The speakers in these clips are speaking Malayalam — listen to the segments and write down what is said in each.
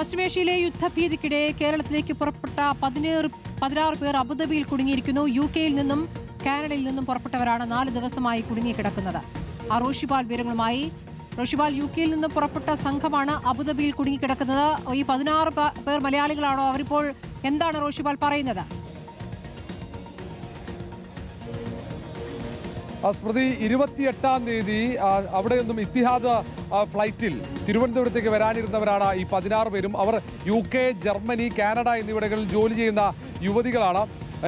പശ്ചിമേഷ്യയിലെ യുദ്ധഭീതിക്കിടെ കേരളത്തിലേക്ക് പുറപ്പെട്ട 16 പേർ അബുദാബിയിൽ കുടുങ്ങിയിരിക്കുന്നു. UK-യിൽ നിന്നും കാനഡയിൽ നിന്നും പുറപ്പെട്ടവരാണ് 4 ദിവസമായി കുടുങ്ങിക്കിടക്കുന്നത്. റോഷിപാൽ വിവരങ്ങളുമായി. റോഷിപാൽ, UK-യിൽ നിന്നും പുറപ്പെട്ട സംഘമാണ് അബുദാബിയിൽ കുടുങ്ങിക്കിടക്കുന്നത്. ഈ 16 പേർ മലയാളികളാണോ? അവരിപ്പോൾ എന്താണ് റോഷിപാൽ പറയുന്നത്? സ്മൃതി, 28-ാം തീയതി അവിടെ നിന്നും ഇത്തിഹാദ് ഫ്ലൈറ്റിൽ തിരുവനന്തപുരത്തേക്ക് വരാനിരുന്നവരാണ് ഈ 16 പേരും. അവർ UK, ജർമ്മനി, കാനഡ എന്നിവിടങ്ങളിൽ ജോലി ചെയ്യുന്ന യുവതികളാണ്.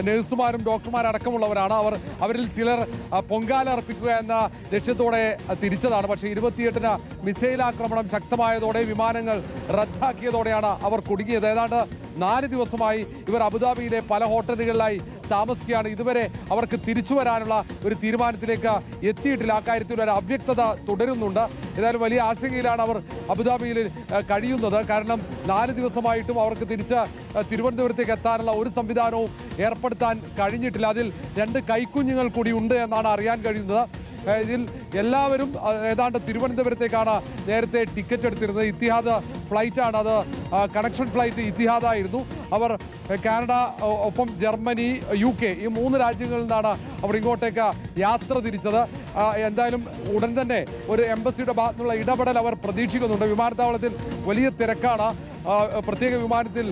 നഴ്സുമാരും ഡോക്ടർമാരടക്കമുള്ളവരാണ്. അവരിൽ ചിലർ പൊങ്കാല അർപ്പിക്കുക എന്ന ലക്ഷ്യത്തോടെ തിരിച്ചതാണ്. പക്ഷേ 28-ന് മിസൈൽ ആക്രമണം ശക്തമായതോടെ വിമാനങ്ങൾ റദ്ദാക്കിയതോടെയാണ് അവർ കുടുങ്ങിയത്. ഏതാണ്ട് 4 ദിവസമായി ഇവർ അബുദാബിയിലെ പല ഹോട്ടലുകളിലായി താമസിക്കുകയാണ്. ഇതുവരെ അവർക്ക് തിരിച്ചു വരാനുള്ള ഒരു തീരുമാനത്തിലേക്ക് എത്തിയിട്ടില്ല. അക്കാര്യത്തിൽ ഒരു അവ്യക്തത തുടരുന്നുണ്ട്. ഏതായാലും വലിയ ആശങ്കയിലാണ് അവർ അബുദാബിയിൽ കഴിയുന്നത്. കാരണം 4 ദിവസമായിട്ടും അവർക്ക് തിരിച്ച് തിരുവനന്തപുരത്തേക്ക് എത്താനുള്ള ഒരു സംവിധാനവും ഏർപ്പെടുത്താൻ കഴിഞ്ഞിട്ടില്ല. അതിൽ 2 കൈക്കുഞ്ഞുങ്ങൾ കൂടി ഉണ്ട് എന്നാണ് അറിയാൻ കഴിയുന്നത്. ഇതിൽ എല്ലാവരും ഏതാണ്ട് തിരുവനന്തപുരത്തേക്കാണ് നേരത്തെ ടിക്കറ്റ് എടുത്തിരുന്നത്. ഇത്തിഹാദ് ഫ്ലൈറ്റാണ് അത്. കണക്ഷൻ ഫ്ലൈറ്റ് ഇത്തിഹാദായിരുന്നു. അവർ കാനഡ, ഒപ്പം ജർമ്മനി, UK ഈ 3 രാജ്യങ്ങളിൽ നിന്നാണ് അവർ ഇങ്ങോട്ടേക്ക് യാത്ര തിരിച്ചത്. എന്തായാലും ഉടൻ തന്നെ ഒരു എംബസിയുടെ ഭാഗത്തുനിന്നുള്ള ഇടപെടൽ അവർ പ്രതീക്ഷിക്കുന്നുണ്ട്. വിമാനത്താവളത്തിൽ വലിയ തിരക്കാണ്. പ്രത്യേക വിമാനത്തിൽ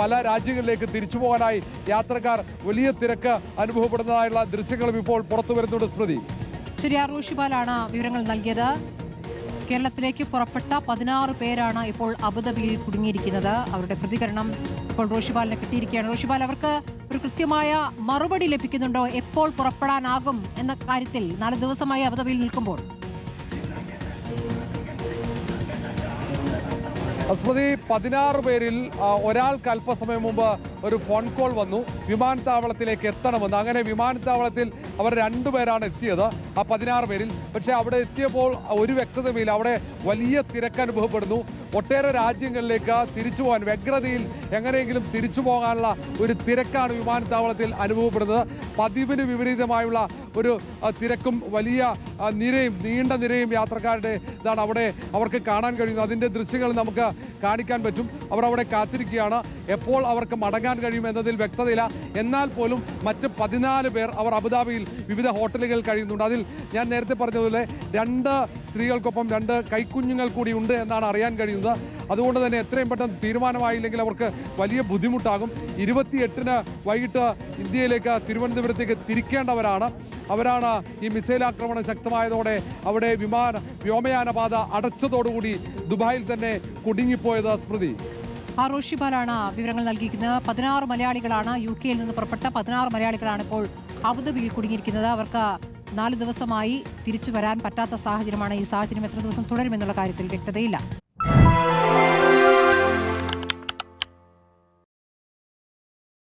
പല രാജ്യങ്ങളിലേക്ക് തിരിച്ചു പോകാനായി യാത്രക്കാർ വലിയ തിരക്ക് അനുഭവപ്പെടുന്നതായുള്ള ദൃശ്യങ്ങളും ഇപ്പോൾ പുറത്തു വരുന്നുണ്ട്. സ്മൃതി, ശരി, റോഷിപാലാണ് വിവരങ്ങൾ നൽകിയത്. കേരളത്തിലേക്ക് പുറപ്പെട്ട 16 പേരാണ് ഇപ്പോൾ അബുദാബിയിൽ കുടുങ്ങിയിരിക്കുന്നത്. അവരുടെ പ്രതികരണം ഇപ്പോൾ റോഷിപാലിനെ കിട്ടിയിരിക്കുകയാണ്. റോഷിപാൽ, അവർക്ക് ഒരു കൃത്യമായ മറുപടി ലഭിക്കുന്നുണ്ടോ? എപ്പോൾ പുറപ്പെടാനാകും എന്ന കാര്യത്തിൽ 4 ദിവസമായി അബുദാബിയിൽ നിൽക്കുമ്പോൾ? സ്മൃതി, 16 പേരിൽ ഒരാൾക്ക് അല്പസമയം മുമ്പ് ഒരു ഫോൺ കോൾ വന്നു വിമാനത്താവളത്തിലേക്ക് എത്തണമെന്ന്. അങ്ങനെ വിമാനത്താവളത്തിൽ അവർ 2 പേരാണ് എത്തിയത് ആ 16 പേരിൽ. പക്ഷേ അവിടെ എത്തിയപ്പോൾ ഒരു വ്യക്തതയുമില്ല. അവിടെ വലിയ തിരക്ക് അനുഭവപ്പെടുന്നു. ഒട്ടേറെ രാജ്യങ്ങളിലേക്ക് തിരിച്ചു പോകാൻ, വ്യഗ്രതയിൽ എങ്ങനെയെങ്കിലും തിരിച്ചു പോകാനുള്ള ഒരു തിരക്കാണ് വിമാനത്താവളത്തിൽ അനുഭവപ്പെടുന്നത്. പതിവിന് വിപരീതമായുള്ള ഒരു തിരക്കും വലിയ നിരയും, നീണ്ട നിരയും യാത്രക്കാരുടെ ഇതാണ് അവിടെ അവർക്ക് കാണാൻ കഴിയുന്നത്. അതിൻ്റെ ദൃശ്യങ്ങൾ നമുക്ക് കാണിക്കാൻ പറ്റും. അവർ അവിടെ കാത്തിരിക്കുകയാണ്. എപ്പോൾ അവർക്ക് മടങ്ങാൻ കഴിയുമെന്നതിൽ വ്യക്തതയില്ല. എന്നാൽ പോലും മറ്റ് 14 പേർ അവർ അബുദാബിയിൽ വിവിധ ഹോട്ടലുകളിൽ കഴിയുന്നുണ്ട്. അതിൽ ഞാൻ നേരത്തെ പറഞ്ഞതുപോലെ 2 സ്ത്രീകൾക്കൊപ്പം 2 കൈക്കുഞ്ഞുങ്ങൾ കൂടി ഉണ്ട് എന്നാണ് അറിയാൻ കഴിയുന്നത്. അതുകൊണ്ട് തന്നെ എത്രയും പെട്ടെന്ന് തീരുമാനമായില്ലെങ്കിൽ അവർക്ക് വലിയ ബുദ്ധിമുട്ടാകും. 28-ന് വൈകിട്ട് ഇന്ത്യയിലേക്ക്, തിരുവനന്തപുരത്തേക്ക് തിരിക്കേണ്ടവരാണ്. അവരാണ് ഈ മിസൈൽ ആക്രമണം ശക്തമായതോടെ അവിടെ വ്യോമയാനപാത അടച്ചതോടുകൂടി ദുബായിൽ തന്നെ കുടുങ്ങിപ്പോയത്. സ്മൃതി, റോഷിപാലാണ് വിവരങ്ങൾ നൽകിയിരിക്കുന്നത്. 16 മലയാളികളാണ് UK-യിൽ നിന്ന് പുറപ്പെട്ട 16 മലയാളികളാണ് ഇപ്പോൾ അബുദാബിയിൽ കുടുങ്ങിയിരിക്കുന്നത്. അവർക്ക് 4 ദിവസമായി തിരിച്ചു വരാൻ പറ്റാത്ത സാഹചര്യമാണ്. ഈ സാഹചര്യം എത്ര ദിവസം തുടരുമെന്നുള്ള കാര്യത്തിൽ വ്യക്തതയില്ല.